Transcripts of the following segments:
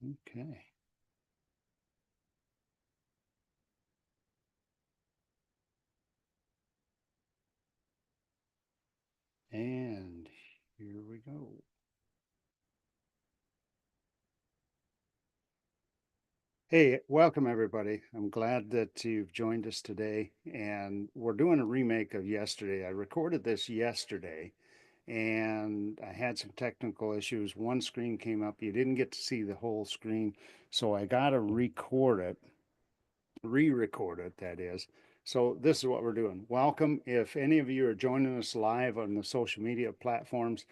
Okay. And here we go. Hey, welcome everybody. I'm glad that you've joined us today. And we're doing a remake of yesterday. I recorded this yesterday and I had some technical issues. One screen came up. You didn't get to see the whole screen. So I got to record it, re-record it, that is. So this is what we're doing. Welcome. If any of you are joining us live on the social media platforms,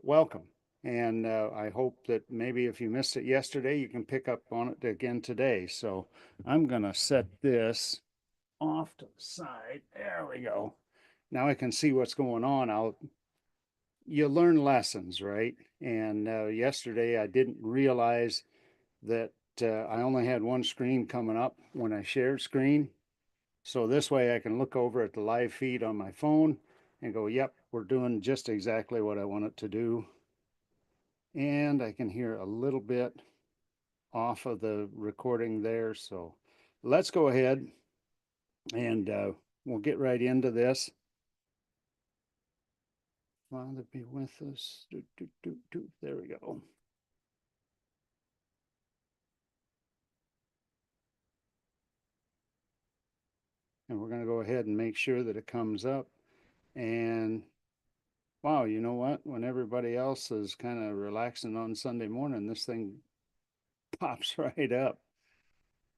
welcome. And I hope that maybe if you missed it yesterday, you can pick up on it again today. So I'm going to set this off to the side. There we go. Now I can see what's going on. You learn lessons, right? And yesterday I didn't realize that I only had one screen coming up when I shared screen. So this way I can look over at the live feed on my phone and go, yep, we're doing just exactly what I want it to do. And I can hear a little bit off of the recording there. So let's go ahead and we'll get right into this. Father be with us. There we go. And we're going to go ahead and make sure that it comes up. And wow, you know what? When everybody else is kind of relaxing on Sunday morning, this thing pops right up.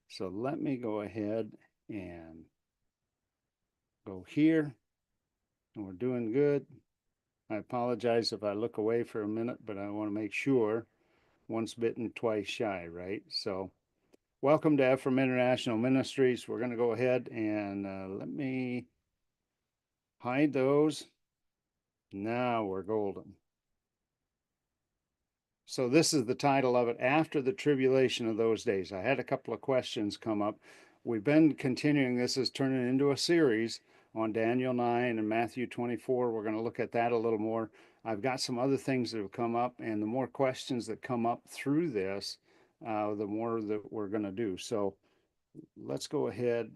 So let me go ahead and go here. And we're doing good. I apologize if I look away for a minute, but I want to make sure once bitten, twice shy, right? So, welcome to Ephraim International Ministries. We're going to go ahead and let me hide those. Now we're golden. So, this is the title of it, After the Tribulation of Those Days. I had a couple of questions come up. We've been continuing, this is turning into a series on Daniel 9 and Matthew 24. We're going to look at that a little more. I've got some other things that have come up, and the more questions that come up through this, the more that we're going to do. So let's go ahead.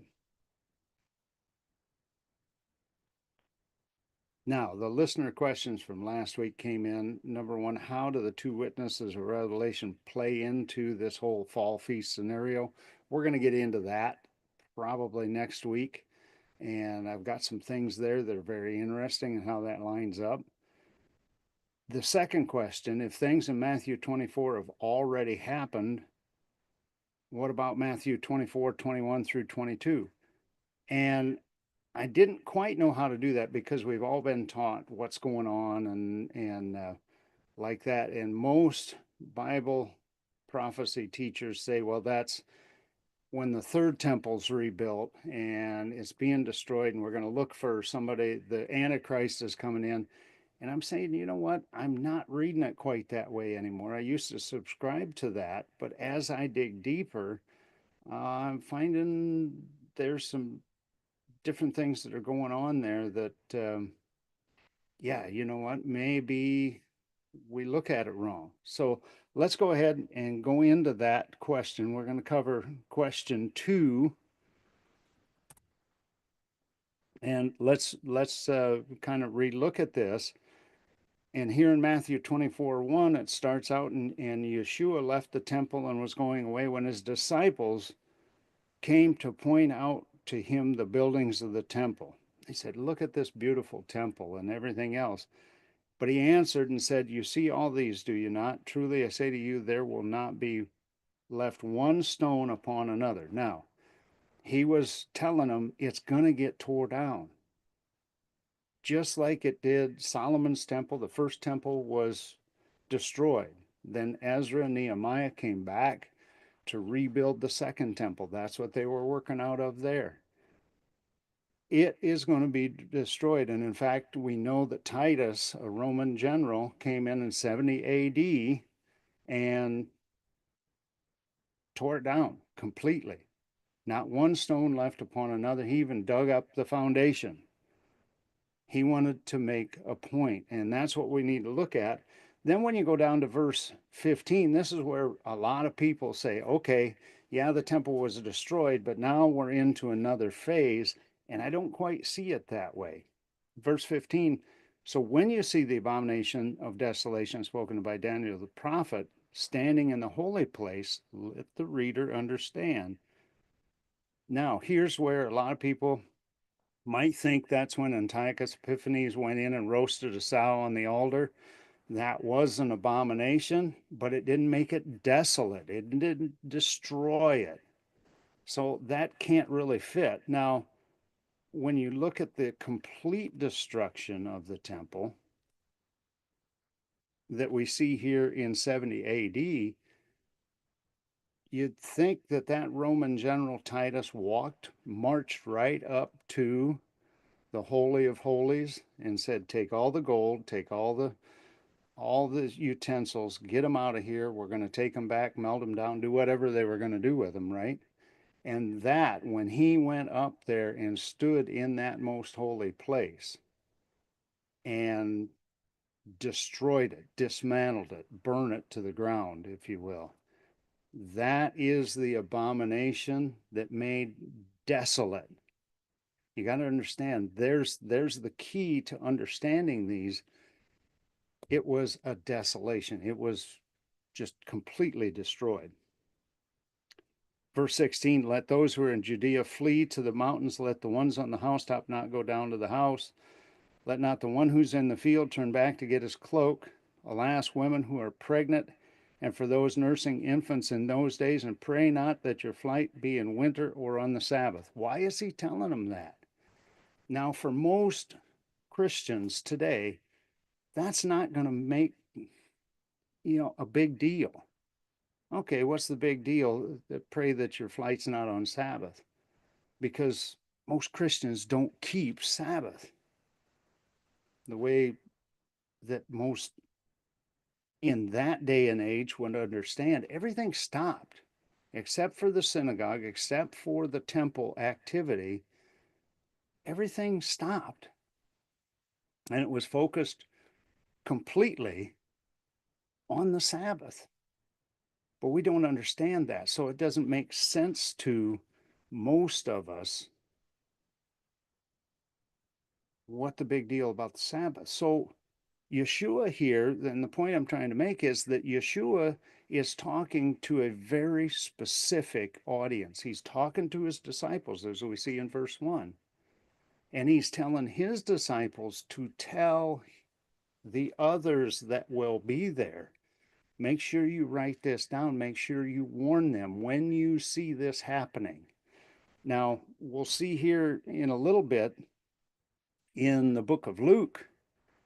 Now, the listener questions from last week came in. Number one, how do the two witnesses of Revelation play into this whole fall feast scenario? We're going to get into that probably next week. And I've got some things there that are very interesting and how that lines up. The second question, if things in Matthew 24 have already happened, what about Matthew 24, 21 through 22? And I didn't quite know how to do that because we've all been taught what's going on and like that. And most Bible prophecy teachers say, well, that's when the third temple's rebuilt and it's being destroyed, and we're going to look for somebody, the Antichrist is coming in. And I'm saying, you know what? I'm not reading it quite that way anymore. I used to subscribe to that, but as I dig deeper, I'm finding there's some different things that are going on there that, yeah, you know what? Maybe we look at it wrong. So let's go ahead and go into that question. We're going to cover question 2, and let's kind of relook at this. And here in Matthew 24:1, it starts out, and Yeshua left the temple and was going away when his disciples came to point out to him the buildings of the temple. He said, look at this beautiful temple and everything else. But he answered and said, you see all these, do you not? Truly I say to you, there will not be left one stone upon another. Now, he was telling them it's going to get tore down. Just like it did Solomon's temple, the first temple was destroyed. Then Ezra and Nehemiah came back to rebuild the second temple. That's what they were working out of there. It is going to be destroyed. And in fact, we know that Titus, a Roman general, came in 70 AD and tore it down completely. Not one stone left upon another. He even dug up the foundation. He wanted to make a point, and that's what we need to look at. Then when you go down to verse 15, this is where a lot of people say, okay, yeah, the temple was destroyed, but now we're into another phase. And I don't quite see it that way. Verse 15, so when you see the abomination of desolation spoken by Daniel the prophet standing in the holy place, let the reader understand. Now, here's where a lot of people might think that's when Antiochus Epiphanes went in and roasted a sow on the altar. That was an abomination, but it didn't make it desolate. It didn't destroy it. So that can't really fit. Now, when you look at the complete destruction of the temple that we see here in 70 AD, you'd think that that Roman general Titus marched right up to the Holy of Holies and said, take all the gold, take all the utensils, get them out of here. We're going to take them back, melt them down, do whatever they were going to do with them, right? And that, when he went up there and stood in that most holy place and destroyed it, dismantled it, burn it to the ground, if you will, that is the abomination that made desolate. You got to understand, there's the key to understanding these. It was a desolation. It was just completely destroyed. Verse 16, let those who are in Judea flee to the mountains. Let the ones on the housetop not go down to the house. Let not the one who's in the field turn back to get his cloak. Alas, women who are pregnant, and for those nursing infants in those days, and pray not that your flight be in winter or on the Sabbath. Why is he telling them that? Now, for most Christians today, that's not going to make, a big deal. Okay, what's the big deal? Pray that your flight's not on Sabbath, because most Christians don't keep Sabbath the way that most in that day and age would understand. Everything stopped except for the synagogue, except for the temple activity. Everything stopped, and it was focused completely on the Sabbath. But we don't understand that, so it doesn't make sense to most of us what the big deal about the Sabbath. So Yeshua here, and the point I'm trying to make is that Yeshua is talking to a very specific audience. He's talking to his disciples, as we see in verse 1. And he's telling his disciples to tell the others that will be there. Make sure you write this down. Make sure you warn them when you see this happening. Now, we'll see here in a little bit in the book of Luke,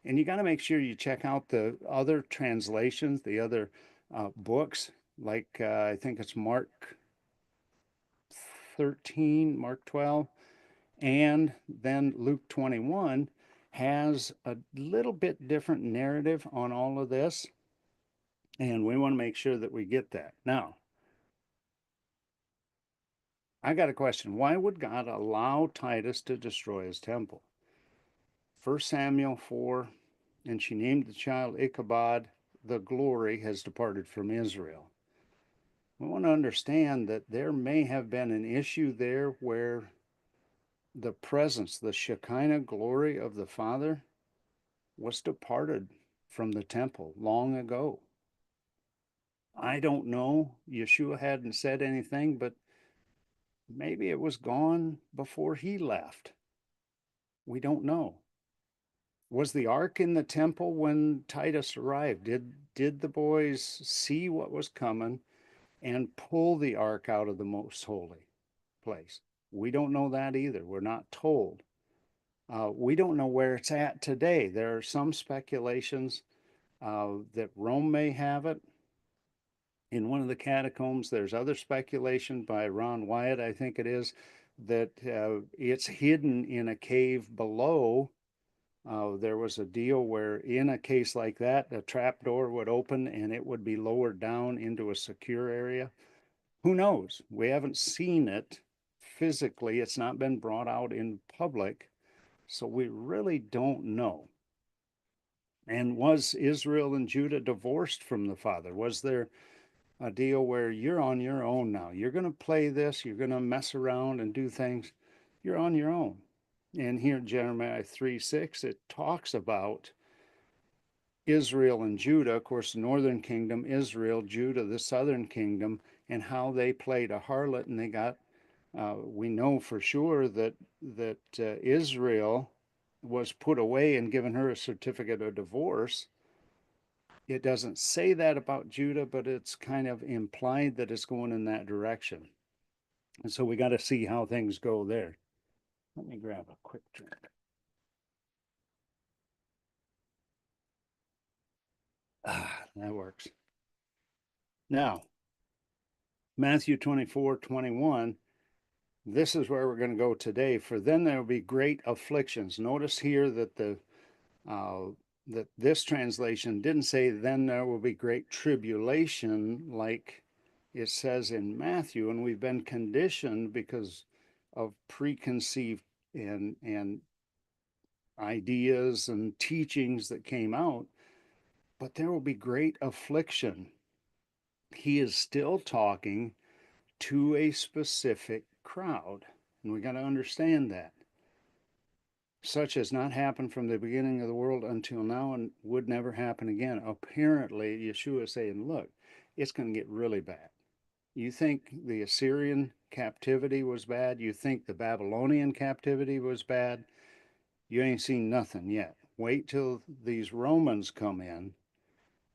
and you got to make sure you check out the other translations, the other books, like I think it's Mark 13, Mark 12, and then Luke 21 has a little bit different narrative on all of this. And we want to make sure that we get that. Now, I got a question. Why would God allow Titus to destroy his temple? 1 Samuel 4, and she named the child Ichabod. The glory has departed from Israel. We want to understand that there may have been an issue there where the presence, the Shekinah glory of the Father, was departed from the temple long ago. I don't know. Yeshua hadn't said anything, but maybe it was gone before he left. We don't know. Was the ark in the temple when Titus arrived? Did the boys see what was coming and pull the ark out of the most holy place? We don't know that either. We're not told. We don't know where it's at today. There are some speculations that Rome may have it in one of the catacombs. There's other speculation by Ron Wyatt, I think it is, that it's hidden in a cave below. There was a deal where in a case like that, a trap door would open and it would be lowered down into a secure area. Who knows? We haven't seen it physically. It's not been brought out in public. So we really don't know. And was Israel and Judah divorced from the father? Was there a deal where you're on your own now? You're going to play this, you're going to mess around and do things. You're on your own. And here in Jeremiah 3:6, it talks about Israel and Judah, of course, the northern kingdom, Israel, Judah, the southern kingdom, and how they played a harlot, and they got. We know for sure that Israel was put away and given her a certificate of divorce. It doesn't say that about Judah, but it's kind of implied that it's going in that direction. And so we got to see how things go there. Let me grab a quick drink. That works. Now, Matthew 24:21. This is where we're going to go today. For then there will be great afflictions. Notice here that uh, this translation didn't say then there will be great tribulation like it says in Matthew, and we've been conditioned because of preconceived and ideas and teachings that came out. But there will be great affliction. He is still talking to a specific crowd, and we got to understand that. Such has not happened from the beginning of the world until now and would never happen again. Apparently, Yeshua is saying, look, it's going to get really bad. You think the Assyrian captivity was bad? You think the Babylonian captivity was bad? You ain't seen nothing yet. Wait till these Romans come in,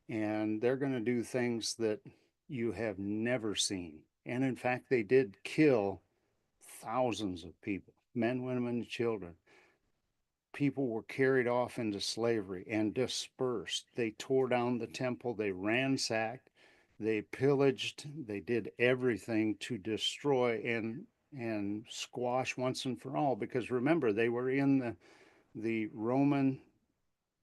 and they're going to do things that you have never seen. And in fact, they did kill thousands of people, men, women, and children. People were carried off into slavery and dispersed. They tore down the temple, they ransacked, they pillaged, they did everything to destroy and squash once and for all. Because remember, they were in the Roman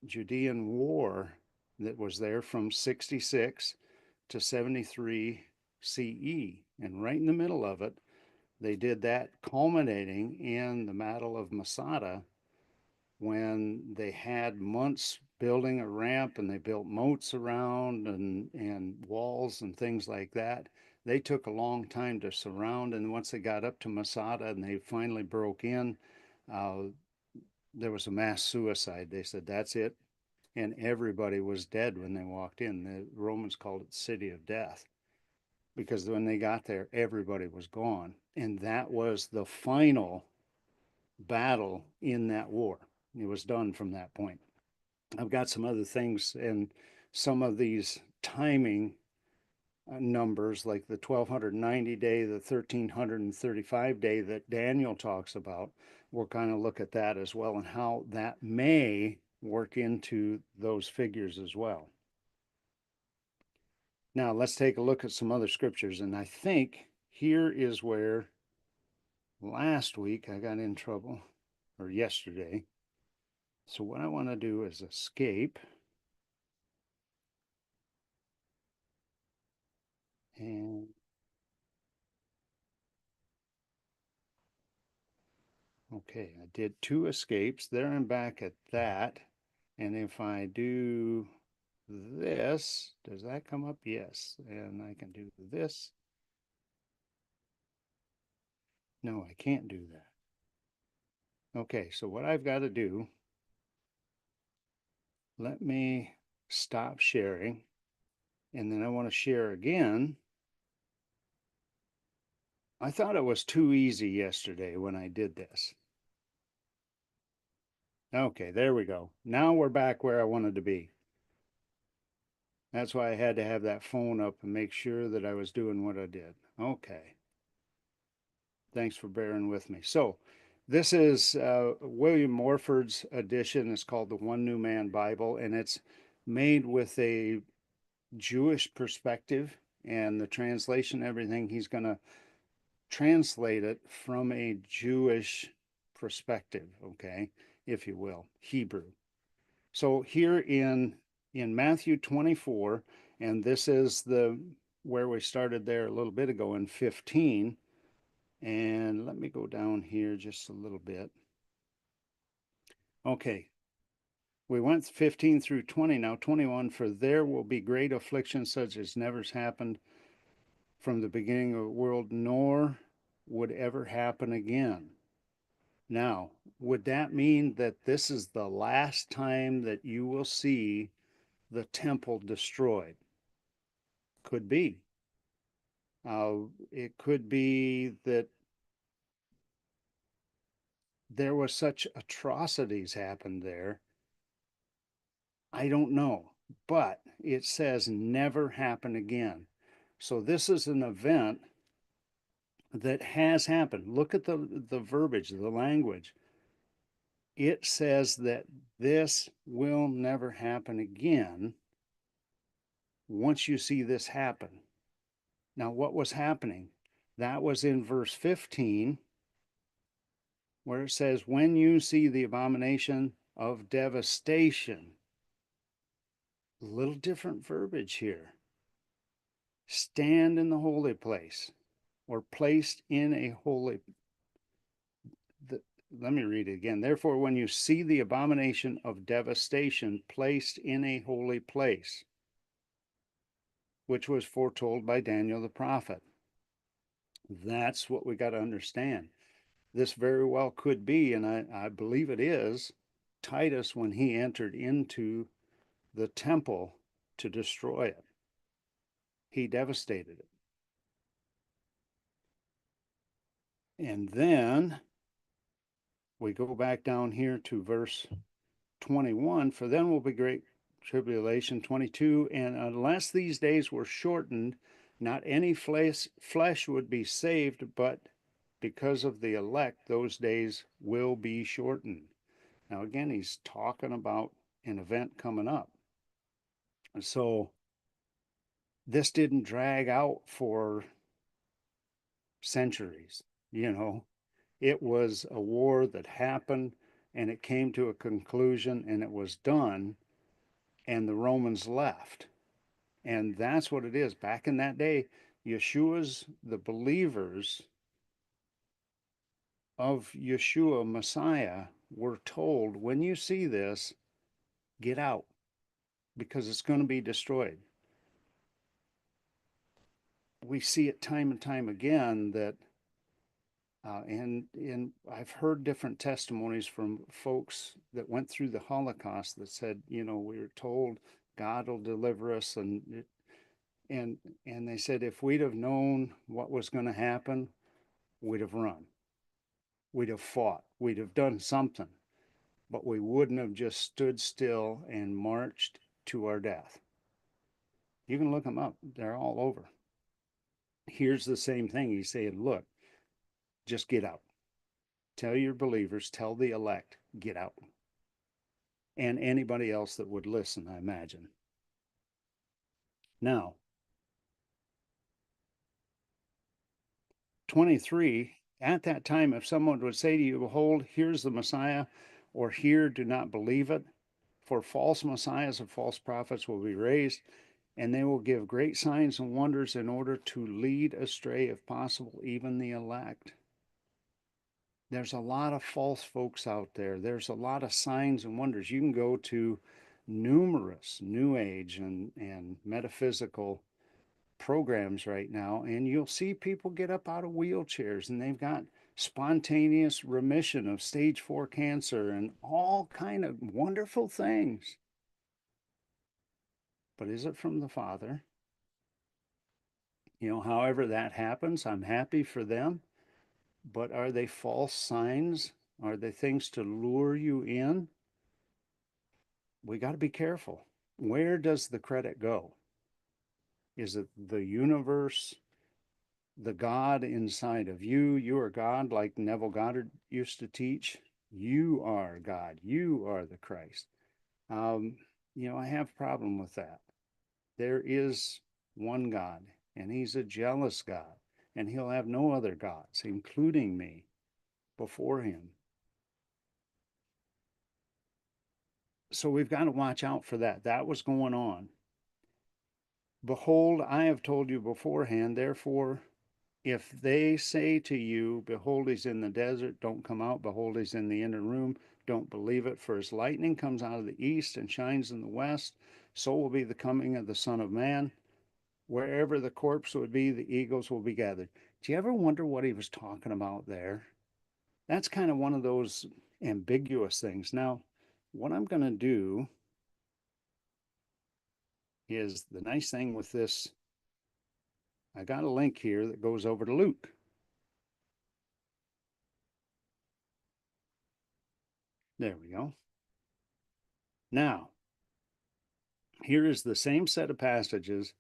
Judean War that was there from 66 to 73 CE. And right in the middle of it, they did that, culminating in the Battle of Masada, when they had months building a ramp and they built moats around and walls and things like that. They took a long time to surround, and once they got up to Masada and they finally broke in, uh, there was a mass suicide. They said, that's it. And everybody was dead when they walked in. The Romans called it the city of death because when they got there, everybody was gone. And that was the final battle in that war. It was done from that point. I've got some other things and some of these timing numbers like the 1290 day, the 1335 day that Daniel talks about. We'll kind of look at that as well and how that may work into those figures as well. Now let's take a look at some other scriptures, and I think here is where last week I got in trouble, or yesterday. So what I want to do is escape. And okay, I did 2 escapes. There I'm back at that. And if I do this, does that come up? Yes. And I can do this. No, I can't do that. Okay, so what I've got to do, let me stop sharing. And then I want to share again. I thought it was too easy yesterday when I did this. Okay, there we go. Now we're back where I wanted to be. That's why I had to have that phone up and make sure that I was doing what I did. Okay. Thanks for bearing with me. So, this is William Morford's edition. It's called the One New Man Bible, and it's made with a Jewish perspective. And the translation, everything, he's going to translate it from a Jewish perspective, okay, if you will, Hebrew. So here in Matthew 24, and this is the where we started there a little bit ago in 15. And let me go down here just a little bit. Okay. We went 15 through 20, now 21. For there will be great affliction such as never happened from the beginning of the world, nor would ever happen again. Now, would that mean that this is the last time that you will see the temple destroyed? Could be. It could be that there was such atrocities happened there. I don't know, but it says never happen again. So this is an event that has happened. Look at the verbiage, the language. It says that this will never happen again once you see this happen. Now, what was happening? That was in verse 15, where it says, when you see the abomination of devastation. A little different verbiage here. Stand in the holy place, or placed in a holy. Let me read it again. Therefore, when you see the abomination of devastation placed in a holy place, which was foretold by Daniel the prophet. That's what we got to understand. This very well could be, and I believe it is, Titus when he entered into the temple to destroy it. He devastated it. And then we go back down here to verse 21. For then will be great tribulation. 22. And unless these days were shortened, not any flesh would be saved, but because of the elect, those days will be shortened. Now, again, he's talking about an event coming up. So this didn't drag out for centuries, you know. It was a war that happened and it came to a conclusion and it was done, and the Romans left. And that's what it is. Back in that day, Yeshua's, the believers of Yeshua, Messiah, were told, when you see this, get out because it's going to be destroyed. We see it time and time again that, and I've heard different testimonies from folks that went through the Holocaust that said, you know, we were told God will deliver us, and and they said if we'd have known what was going to happen, we'd have run, we'd have fought, we'd have done something, but we wouldn't have just stood still and marched to our death. You can look them up; they're all over. Here's the same thing. He's saying, look, just get out. Tell your believers, tell the elect, get out. And anybody else that would listen, I imagine. Now, 23, at that time, if someone would say to you, behold, here's the Messiah, or here, do not believe it, for false messiahs and false prophets will be raised, and they will give great signs and wonders in order to lead astray, if possible, even the elect. There's a lot of false folks out there. There's a lot of signs and wonders. You can go to numerous New Age and metaphysical programs right now, and you'll see people get up out of wheelchairs and they've got spontaneous remission of stage 4 cancer and all kind of wonderful things. But is it from the Father? You know, however that happens, I'm happy for them. But are they false signs? Are they things to lure you in? We got to be careful. Where does the credit go? Is it the universe, the God inside of you? You are God, like Neville Goddard used to teach. You are God. You are the Christ. Um, you know, I have a problem with that. There is one God, and He's a jealous God, and He'll have no other gods, including me, before Him. So we've got to watch out for that. That was going on. Behold, I have told you beforehand, therefore, if they say to you, behold, he's in the desert, don't come out. Behold, he's in the inner room, don't believe it. For as lightning comes out of the east and shines in the west, so will be the coming of the Son of Man. Wherever the corpse would be, the eagles will be gathered. Do you ever wonder what he was talking about there? That's kind of one of those ambiguous things. Now, what I'm going to do is the nice thing with this, I got a link here that goes over to Luke. There we go. Now, here is the same set of passages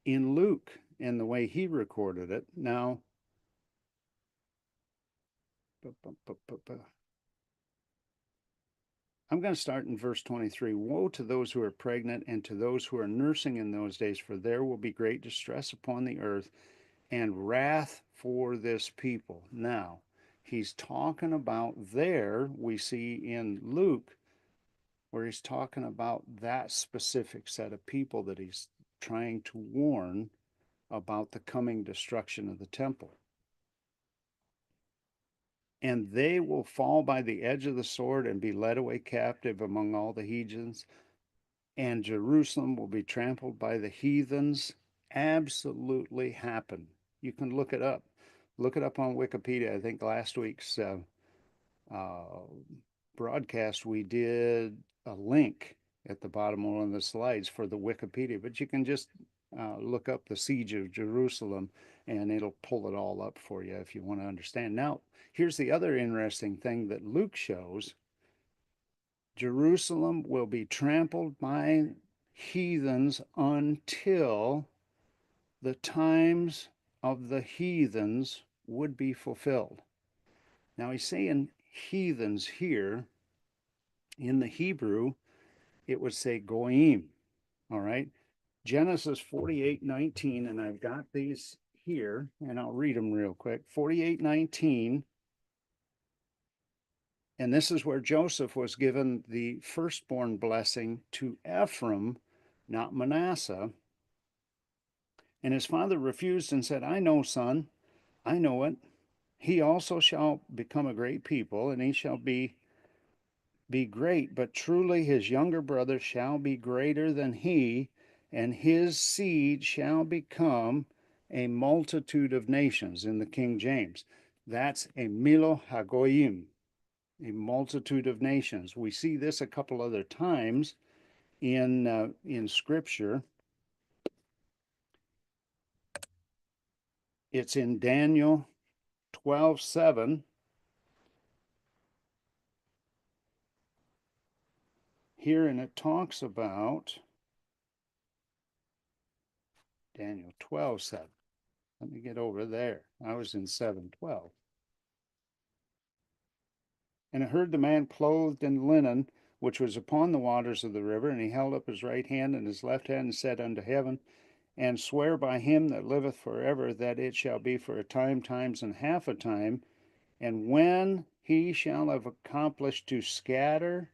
in Luke and the way he recorded it. Now, I'm going to start in verse 23. Woe to those who are pregnant and to those who are nursing in those days, for there will be great distress upon the earth and wrath for this people. Now, he's talking about there, we see in Luke, where he's talking about that specific set of people that he's trying to warn about the coming destruction of the temple. And they will fall by the edge of the sword and be led away captive among all the heathens, and Jerusalem will be trampled by the heathens. Absolutely happen. You can look it up. Look it up on Wikipedia. I think last week's uh, broadcast, we did a link at the bottom of one of the slides for the Wikipedia, but you can just look up the siege of Jerusalem and it'll pull it all up for you if you want to understand. Now, here's the other interesting thing that Luke shows. Jerusalem will be trampled by heathens until the times of the heathens would be fulfilled. Now he's saying heathens here. In the Hebrew, it would say goyim. All right. Genesis 48:19, and I've got these here, and I'll read them real quick. 48:19, and this is where Joseph was given the firstborn blessing to Ephraim, not Manasseh. And his father refused and said, I know, son, I know it. He also shall become a great people, and he shall be great, but truly his younger brother shall be greater than he, and his seed shall become a multitude of nations in the King James. That's a Milo Hagoyim, a multitude of nations. We see this a couple other times in Scripture. It's in Daniel 12:7. Here, and it talks about Daniel 12:7. Let me get over there. I was in 7:12. And I heard the man clothed in linen, which was upon the waters of the river, and he held up his right hand and his left hand, and said unto heaven, and swear by him that liveth forever, that it shall be for a time, times, and half a time, and when he shall have accomplished to scatter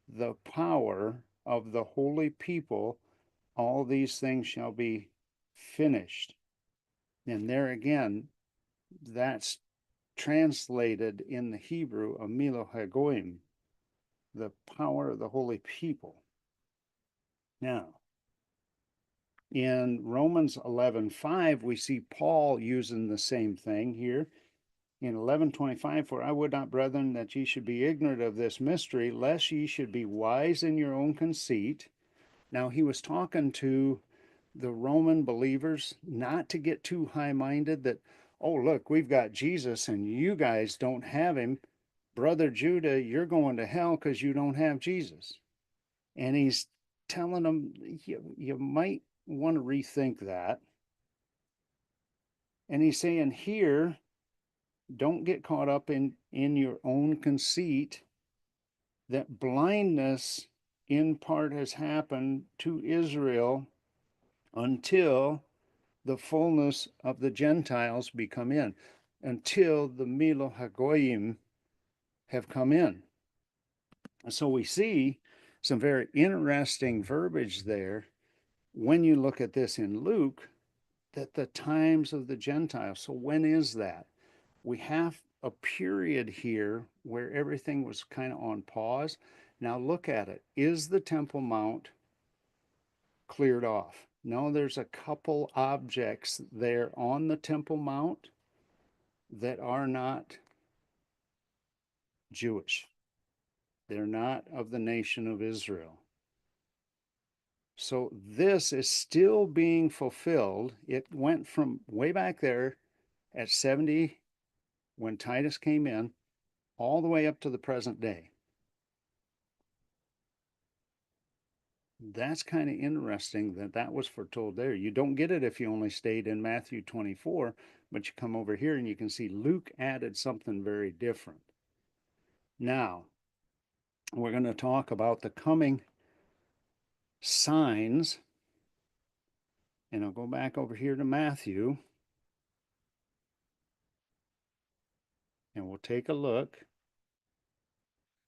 the power of the holy people, all these things shall be finished. And there again, that's translated in the Hebrew, Amilo Hagoim, the power of the holy people. Now, in Romans 11:5, we see Paul using the same thing here. In 11:25, for I would not, brethren, that ye should be ignorant of this mystery, lest ye should be wise in your own conceit. Now, he was talking to the Roman believers not to get too high-minded that, oh, look, we've got Jesus and you guys don't have him. Brother Judah, you're going to hell because you don't have Jesus. And he's telling them, you might want to rethink that. And he's saying here, don't get caught up in your own conceit, that blindness in part has happened to Israel until the fullness of the Gentiles be come in, until the Milo Hagoyim have come in. And so we see some very interesting verbiage there when you look at this in Luke, that the times of the Gentiles. So when is that? We have a period here where everything was kind of on pause. Now look at it. Is the Temple Mount cleared off? No, there's a couple objects there on the Temple Mount that are not Jewish. They're not of the nation of Israel. So this is still being fulfilled. It went from way back there at 70 when Titus came in, all the way up to the present day. That's kind of interesting that that was foretold there. You don't get it if you only stayed in Matthew 24, but you come over here and you can see Luke added something very different. Now, we're going to talk about the coming signs, and I'll go back over here to Matthew, and we'll take a look.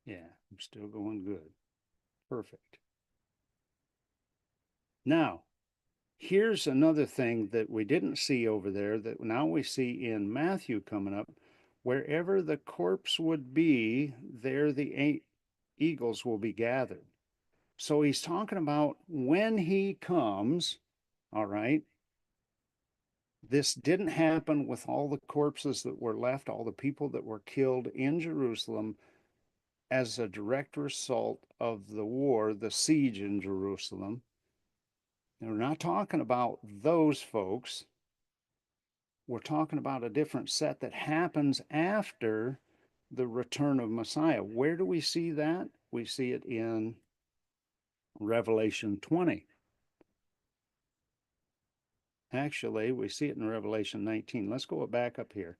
Yeah, I'm still going good. Perfect. Now, here's another thing that we didn't see over there that now we see in Matthew coming up. Wherever the corpse would be, there the eagles will be gathered. So he's talking about when he comes, all right. This didn't happen with all the corpses that were left, all the people that were killed in Jerusalem as a direct result of the war, the siege in Jerusalem. And we're not talking about those folks. We're talking about a different set that happens after the return of Messiah. Where do we see that? We see it in Revelation 20. Actually, we see it in Revelation 19. Let's go back up here.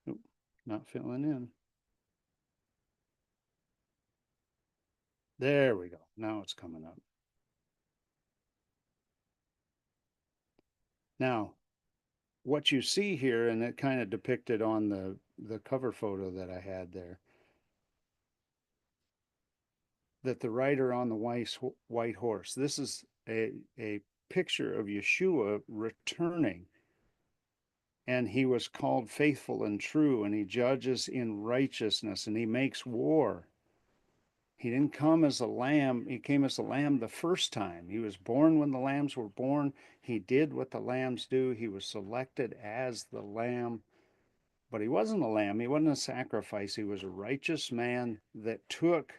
Nope, not filling in. There we go. Now it's coming up. Now, what you see here, and it kind of depicted on the cover photo that I had there, that the rider on the white horse, this is a picture of Yeshua returning. And he was called faithful and true, and he judges in righteousness, and he makes war. He didn't come as a lamb. He came as a lamb the first time. He was born when the lambs were born. He did what the lambs do. He was selected as the lamb. But he wasn't a lamb. He wasn't a sacrifice. He was a righteous man that took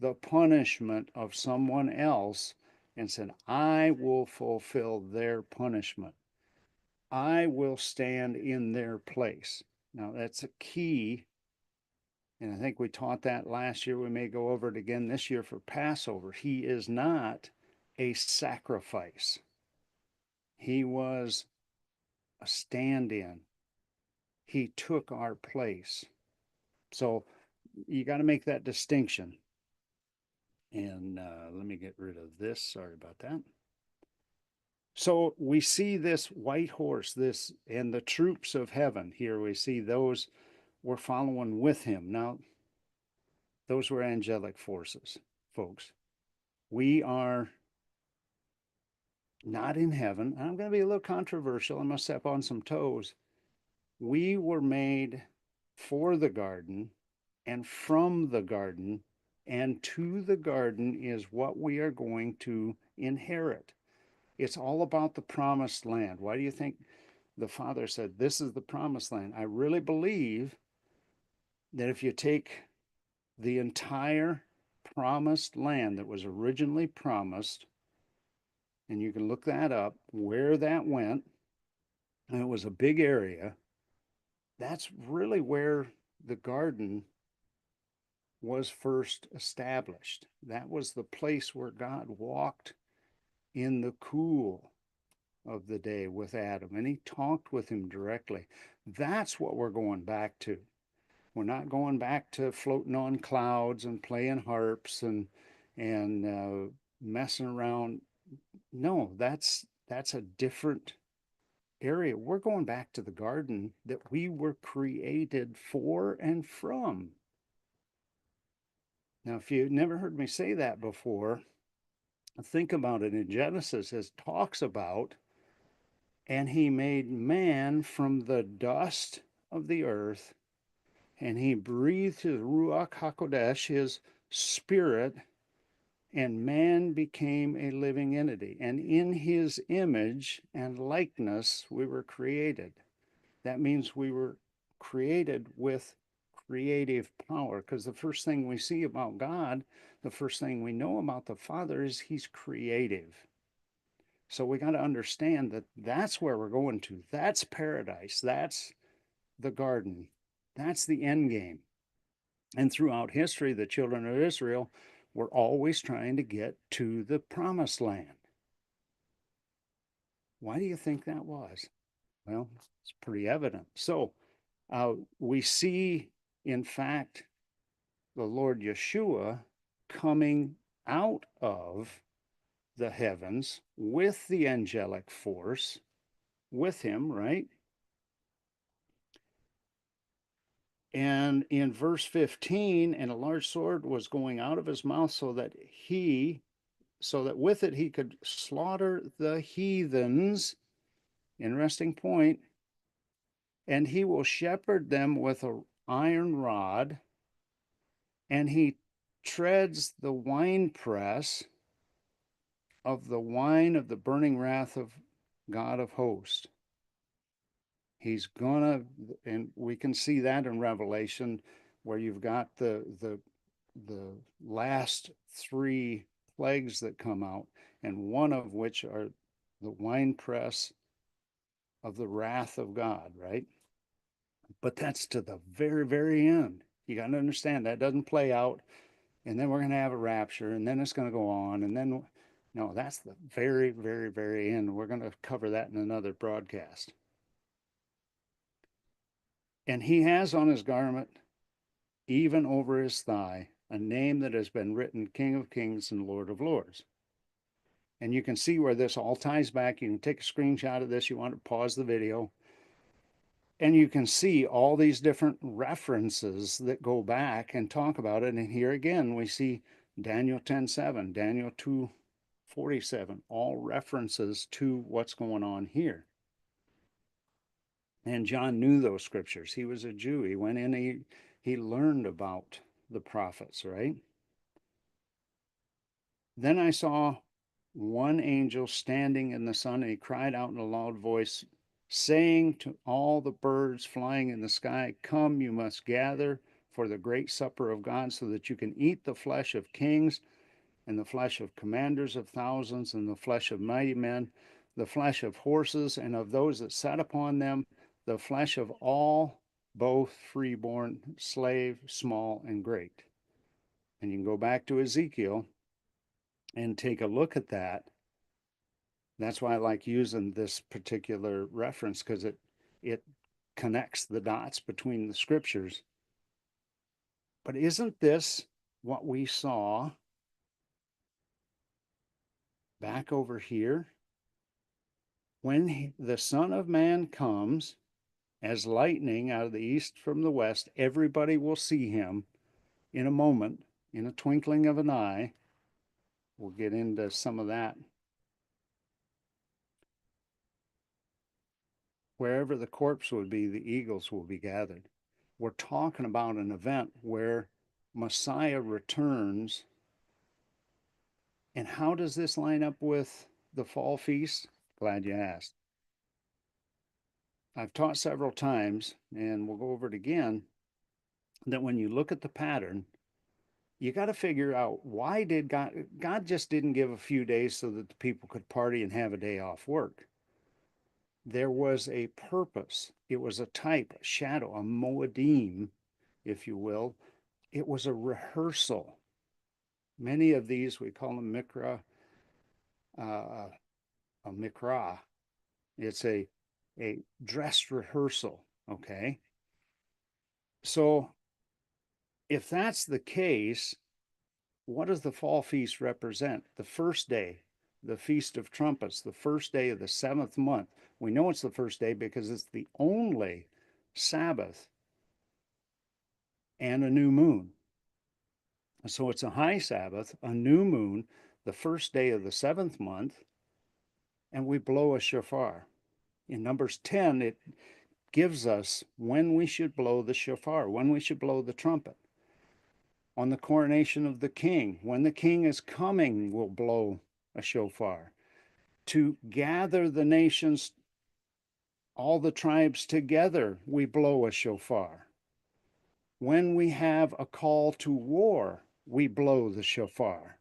the punishment of someone else and said, I will fulfill their punishment. I will stand in their place. Now, that's a key. And I think we taught that last year. We may go over it again this year for Passover. He is not a sacrifice. He was a stand-in. He took our place. So you got to make that distinction. And let me get rid of this. Sorry about that. So we see this white horse, this, and the troops of heaven. Here we see those were following with him. Now, those were angelic forces, folks. We are not in heaven. I'm going to be a little controversial. I'm going to step on some toes. We were made for the garden and from the garden, and to the garden is what we are going to inherit. It's all about the promised land. Why do you think the Father said, this is the promised land? I really believe that if you take the entire promised land that was originally promised, and you can look that up, where that went, and it was a big area, that's really where the garden was first established. That was the place where God walked in the cool of the day with Adam, and he talked with him directly. That's what we're going back to. We're not going back to floating on clouds and playing harps and messing around. No, that's a different area. We're going back to the garden that we were created for and from. Now, if you've never heard me say that before, Think about it in Genesis, it talks about, and he made man from the dust of the earth, and he breathed his Ruach HaKodesh, his spirit, and man became a living entity. And in his image and likeness, we were created. That means we were created with creative power, because the first thing we see about God, the first thing we know about the Father is he's creative. So we got to understand that that's where we're going to. That's paradise. That's the garden. That's the end game. And throughout history, the children of Israel were always trying to get to the promised land. Why do you think that was? Well, it's pretty evident. So we see, in fact, the Lord Yeshua coming out of the heavens with the angelic force with him, right? And in verse 15, and a large sword was going out of his mouth so that with it he could slaughter the heathens. Interesting point. And he will shepherd them with an iron rod, and he treads the winepress of the wine of the burning wrath of God of hosts. He's gonna, and we can see that in Revelation, where you've got the last three plagues that come out, and one of which are the winepress of the wrath of God, right? But that's to the very, very end. You got to understand that doesn't play out, and then we're going to have a rapture, and then it's going to go on, and then no, that's the very, very, very end. We're going to cover that in another broadcast. And he has on his garment, even over his thigh, a name that has been written King of Kings and Lord of Lords. And you can see where this all ties back. You can take a screenshot of this. You want to pause the video. And you can see all these different references that go back and talk about it. And here again, we see Daniel 10:7, Daniel 2:47, all references to what's going on here. And John knew those scriptures. He was a Jew. He went in, he learned about the prophets, right? Then I saw one angel standing in the sun, and he cried out in a loud voice, saying to all the birds flying in the sky, come, you must gather for the great supper of God, so that you can eat the flesh of kings, and the flesh of commanders of thousands, and the flesh of mighty men, the flesh of horses, and of those that sat upon them, the flesh of all, both freeborn, slave, small, and great. And you can go back to Ezekiel and take a look at that. That's why I like using this particular reference, because it connects the dots between the scriptures. But isn't this what we saw back over here? When the Son of Man comes as lightning out of the east from the west, everybody will see him in a moment, in a twinkling of an eye. We'll get into some of that. Wherever the corpse would be, the eagles will be gathered. We're talking about an event where Messiah returns. And how does this line up with the fall feast? Glad you asked. I've taught several times, and we'll go over it again, that when you look at the pattern, you got to figure out, why did God just didn't give a few days so that the people could party and have a day off work. There was a purpose. It was a type, a shadow, a moedim, if you will. It was a rehearsal. Many of these, we call them mikra, a mikra. It's a dress rehearsal, okay? So if that's the case, what does the fall feast represent? The first day, the Feast of Trumpets, the first day of the seventh month. We know it's the first day because it's the only Sabbath and a new moon. So it's a high Sabbath, a new moon, the first day of the seventh month, and we blow a shofar. In Numbers 10, it gives us when we should blow the shofar, when we should blow the trumpet. On the coronation of the king, when the king is coming, we'll blow a shofar. To gather the nations, all the tribes together, we blow a shofar. When we have a call to war, we blow the shofar.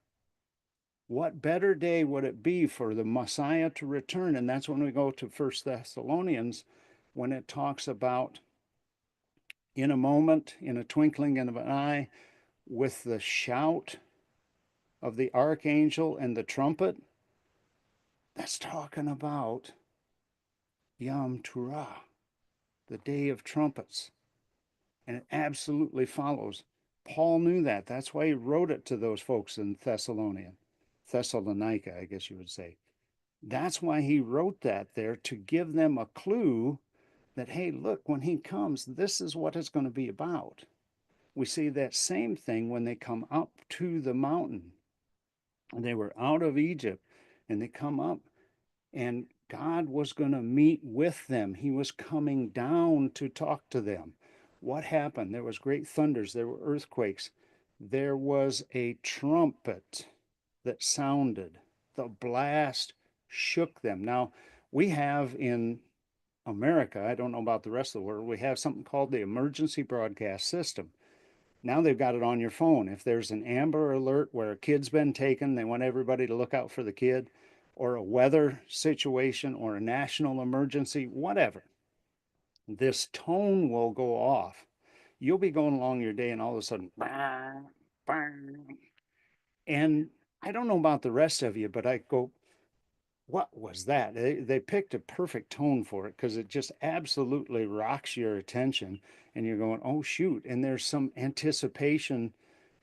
What better day would it be for the Messiah to return? And that's when we go to 1 Thessalonians, when it talks about in a moment, in a twinkling of an eye, with the shout of the archangel and the trumpet. That's talking about Yom Teruah, the day of trumpets. And it absolutely follows. Paul knew that. That's why he wrote it to those folks in Thessalonica, I guess you would say. That's why he wrote that there, to give them a clue that, hey, look, when he comes, this is what it's going to be about. We see that same thing when they come up to the mountain. And they were out of Egypt, and they come up, and God was going to meet with them. He was coming down to talk to them. What happened? There was great thunders, there were earthquakes, there was a trumpet that sounded. The blast shook them. Now, we have in America, I don't know about the rest of the world, we have something called the emergency broadcast system. Now they've got it on your phone. If there's an Amber Alert where a kid's been taken, they want everybody to look out for the kid, or a weather situation, or a national emergency, whatever, this tone will go off. You'll be going along your day, and all of a sudden, bang, bang. And I don't know about the rest of you, but I go, what was that? They picked a perfect tone for it, because it just absolutely rocks your attention, and you're going, oh shoot. And there's some anticipation,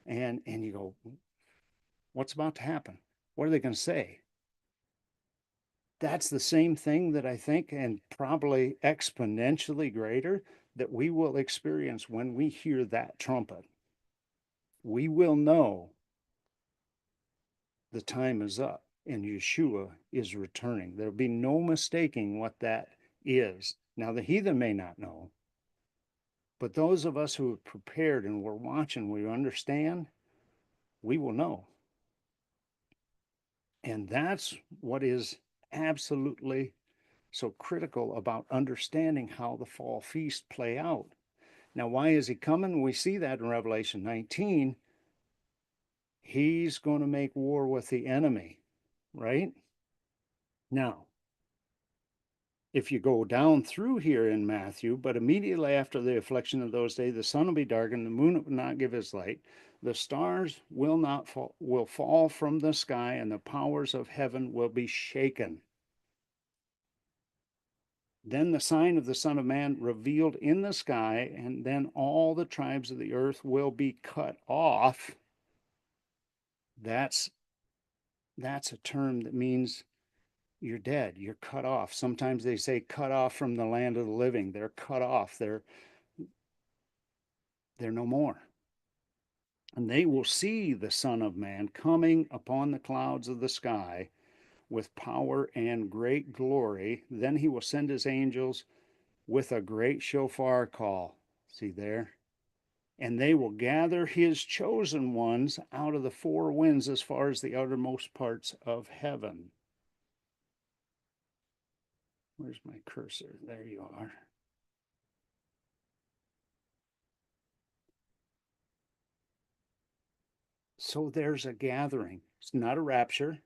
and you go, what's about to happen? What are they going to say? That's the same thing that I think, and probably exponentially greater, that we will experience when we hear that trumpet. We will know the time is up and Yeshua is returning. There'll be no mistaking what that is. Now, the heathen may not know, but those of us who have prepared and we're watching, we understand, we will know. And that's what is absolutely so critical about understanding how the fall feast play out. Now, why is he coming? We see that in Revelation 19. He's going to make war with the enemy, right? Now, if you go down through here in Matthew, but immediately after the affliction of those days, the sun will be darkened, the moon will not give his light, the stars will fall from the sky, and the powers of heaven will be shaken. Then the sign of the Son of Man revealed in the sky, and then all the tribes of the earth will be cut off. That's a term that means you're dead, you're cut off. Sometimes they say cut off from the land of the living. They're cut off. They're no more. And they will see the Son of Man coming upon the clouds of the sky with power and great glory. Then he will send his angels with a great shofar call. See there? And they will gather his chosen ones out of the four winds as far as the uttermost parts of heaven. Where's my cursor? There you are. So there's a gathering. It's not a rapture.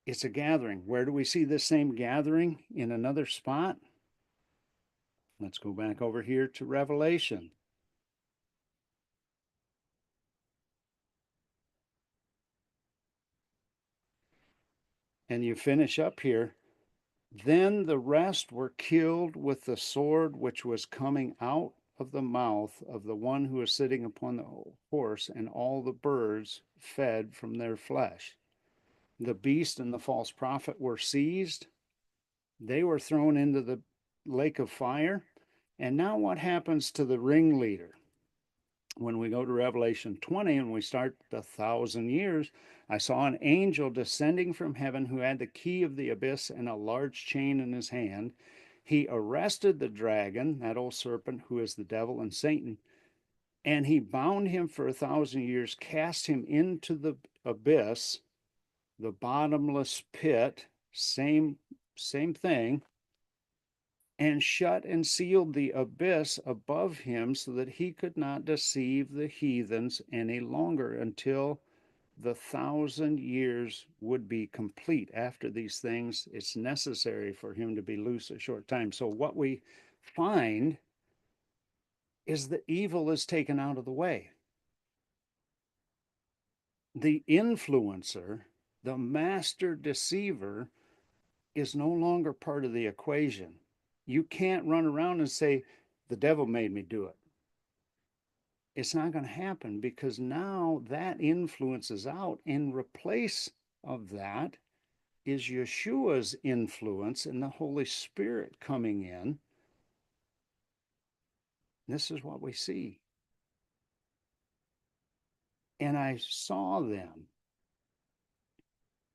It's a gathering. Where do we see this same gathering? In another spot? Let's go back over here to Revelation. And you finish up here. Then the rest were killed with the sword which was coming out of the mouth of the one who was sitting upon the horse, and all the birds fed from their flesh. The beast and the false prophet were seized. They were thrown into the lake of fire. And now what happens to the ringleader? When we go to Revelation 20 and we start the 1,000 years, I saw an angel descending from heaven who had the key of the abyss and a large chain in his hand. He arrested the dragon, that old serpent, who is the devil and Satan, and he bound him for 1,000 years, cast him into the abyss, the bottomless pit, same thing, and shut and sealed the abyss above him so that he could not deceive the heathens any longer until the 1,000 years would be complete. After these things, it's necessary for him to be loose a short time. So what we find is that evil is taken out of the way. The influencer, the master deceiver, is no longer part of the equation. You can't run around and say, the devil made me do it. It's not going to happen, because now that influence is out. In replace of that is Yeshua's influence and the Holy Spirit coming in. This is what we see. And I saw them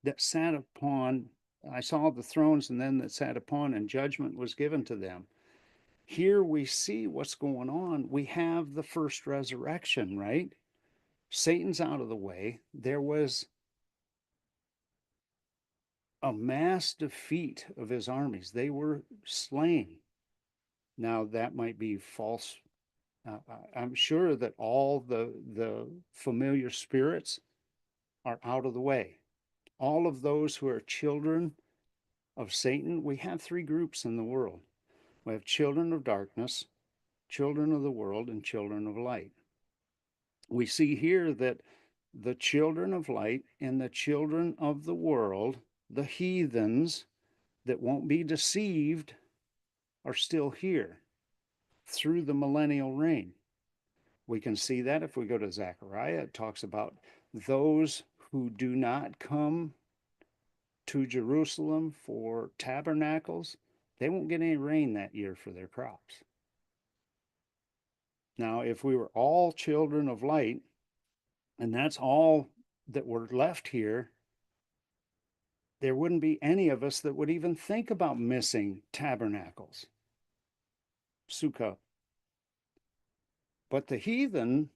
that sat upon, I saw the thrones and them that sat upon, and judgment was given to them. Here we see what's going on. We have the first resurrection, right? Satan's out of the way. There was a mass defeat of his armies. They were slain. Now, that might be false. I'm sure that all the familiar spirits are out of the way. All of those who are children of Satan, we have three groups in the world. We have children of darkness, children of the world, and children of light. We see here that the children of light and the children of the world, the heathens that won't be deceived, are still here through the millennial reign. We can see that if we go to Zechariah. It talks about those who do not come to Jerusalem for tabernacles. They won't get any rain that year for their crops. Now, if we were all children of light, and that's all that were left here, there wouldn't be any of us that would even think about missing tabernacles, Sukkah. But the heathen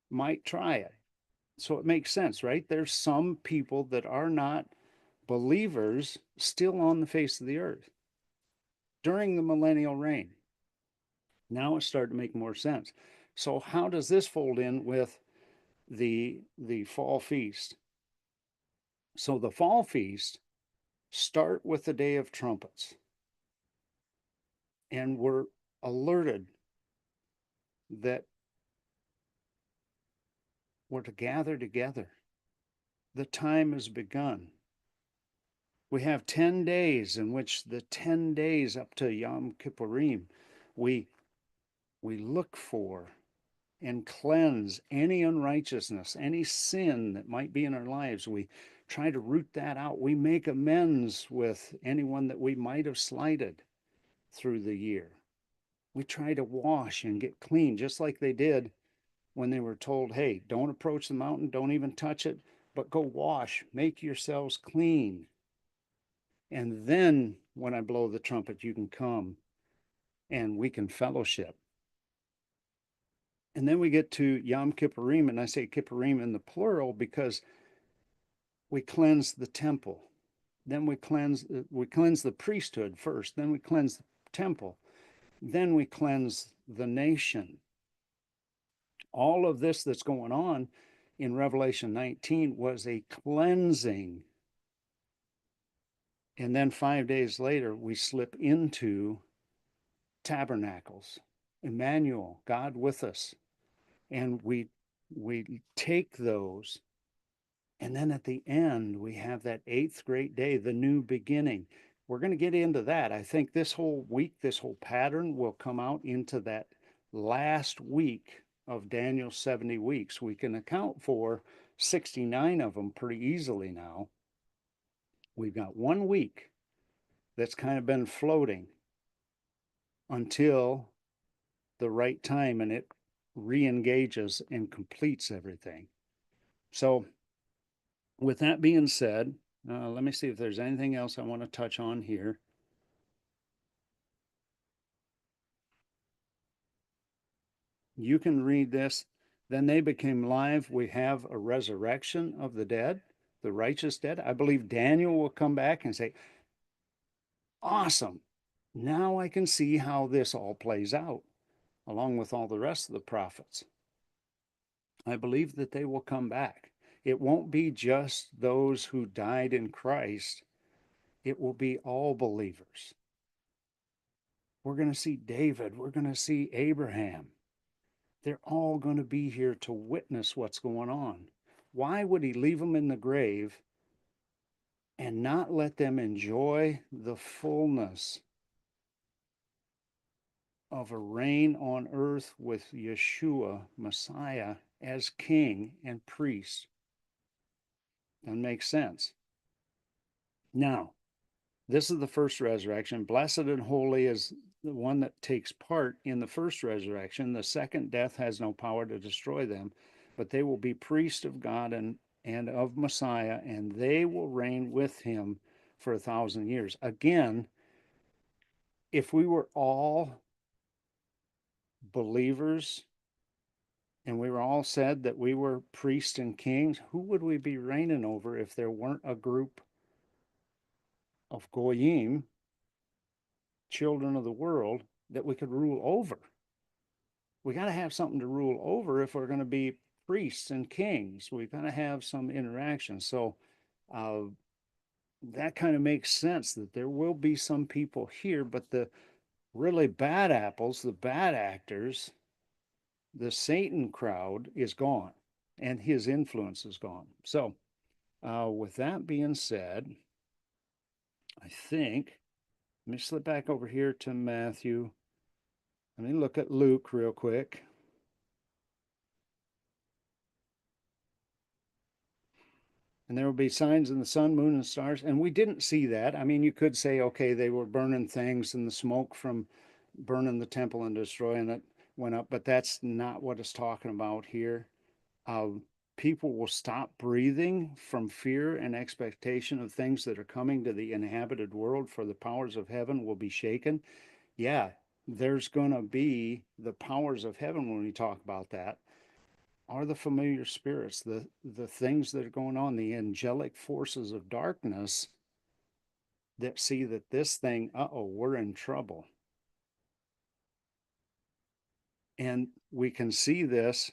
might try it. So it makes sense, right? There's some people that are not believers still on the face of the earth during the millennial reign. Now it's starting to make more sense. So how does this fold in with the fall feast? So the fall feast start with the Day of Trumpets, and we're alerted that we're to gather together. The time has begun. We have 10 days in which the 10 days up to Yom Kippurim, we look for and cleanse any unrighteousness, any sin that might be in our lives. We try to root that out. We make amends with anyone that we might have slighted through the year. We try to wash and get clean, just like they did when they were told, hey, don't approach the mountain, don't even touch it, but go wash, make yourselves clean. And then when I blow the trumpet, you can come and we can fellowship. And then we get to Yom Kippurim, and I say Kippurim in the plural because we cleanse the temple. Then we cleanse the priesthood first. Then we cleanse the temple. Then we cleanse the nation. All of this that's going on in Revelation 19 was a cleansing. And then 5 days later, we slip into tabernacles, Emmanuel, God with us. And we take those. And then at the end, we have that eighth great day, the new beginning. We're going to get into that. I think this whole week, this whole pattern will come out into that last week of Daniel's 70 weeks. We can account for 69 of them pretty easily now. We've got 1 week that's kind of been floating until the right time, and re-engages and completes everything. So with that being said, let me see if there's anything else I want to touch on here. You can read this. Then they became live. We have a resurrection of the dead, the righteous dead. I believe Daniel will come back and say, awesome. Now I can see how this all plays out, along with all the rest of the prophets. I believe that they will come back. It won't be just those who died in Christ, it will be all believers. We're going to see David, we're going to see Abraham. They're all going to be here to witness what's going on. Why would he leave them in the grave and not let them enjoy the fullness of a reign on earth with Yeshua, Messiah, as king and priest? That makes sense. Now, this is the first resurrection. Blessed and holy is the one that takes part in the first resurrection. The second death has no power to destroy them, but they will be priests of God and of Messiah, and they will reign with him for 1,000 years. Again, if we were all believers and we were all said that we were priests and kings, who would we be reigning over if there weren't a group of goyim, children of the world, that we could rule over? We got to have something to rule over if we're going to be priests and kings. We've got to have some interaction. So uh, that kind of makes sense that there will be some people here, but the really bad apples, the bad actors, the Satan crowd is gone and his influence is gone. So, with that being said, I think, let me slip back over here to Matthew. Let me look at Luke real quick. And there will be signs in the sun, moon, and stars. And we didn't see that. I mean, you could say, okay, they were burning things and the smoke from burning the temple and destroying it went up, but that's not what it's talking about here. Uh, People will stop breathing from fear and expectation of things that are coming to the inhabited world, for the powers of heaven will be shaken. Yeah, there's going to be the powers of heaven when we talk about that are the familiar spirits, the things that are going on, the angelic forces of darkness that see that this thing, uh-oh, we're in trouble. And we can see this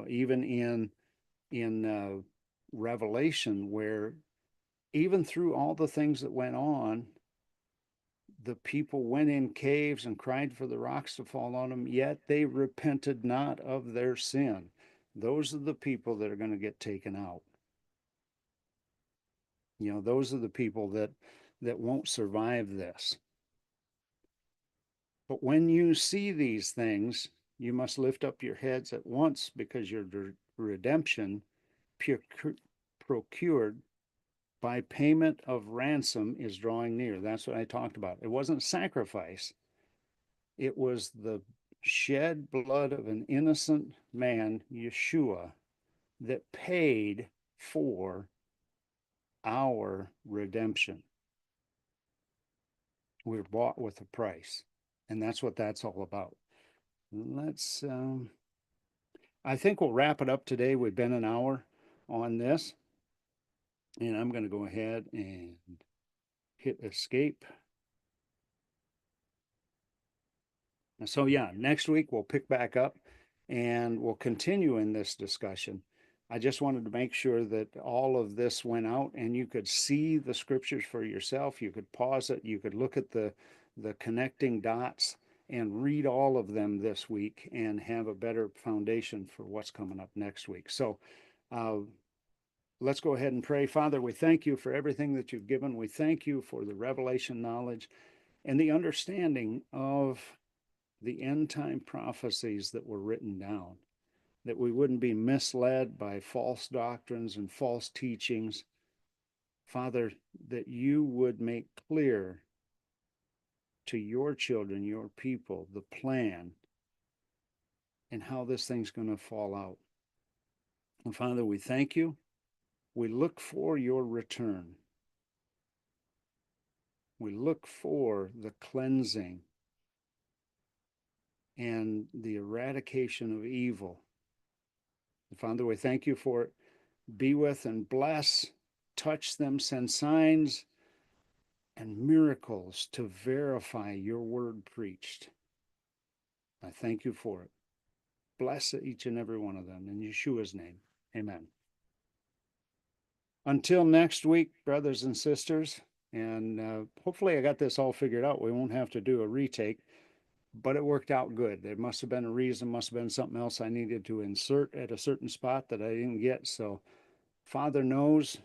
even in Revelation, where even through all the things that went on, the people went in caves and cried for the rocks to fall on them, yet they repented not of their sin. Those are the people that are going to get taken out. You know, those are the people that won't survive this. But when you see these things, you must lift up your heads at once, because your redemption, procured by payment of ransom, is drawing near. That's what I talked about. It wasn't sacrifice, it was the shed blood of an innocent man, Yeshua, that paid for our redemption. We're bought with a price. And that's what that's all about. Let's, I think we'll wrap it up today. We've been an hour on this. And I'm going to go ahead and hit escape. So, yeah, next week we'll pick back up and we'll continue in this discussion. I just wanted to make sure that all of this went out and you could see the scriptures for yourself. You could pause it. You could look at the connecting dots and read all of them this week and have a better foundation for what's coming up next week. So, let's go ahead and pray. Father, we thank you for everything that you've given. We thank you for the revelation knowledge and the understanding of the end time prophecies that were written down, that we wouldn't be misled by false doctrines and false teachings. Father, that you would make clear to your children, your people, the plan and how this thing's going to fall out. And Father, we thank you. We look for your return. We look for the cleansing and the eradication of evil. And Father, we thank you for it. Be with and bless, touch them, send signs and miracles to verify your word preached. I thank you for it. Bless each and every one of them in Yeshua's name. Amen. Until next week, brothers and sisters, and hopefully I got this all figured out. We won't have to do a retake, but it worked out good. There must have been a reason, must have been something else I needed to insert at a certain spot that I didn't get. So Father knows,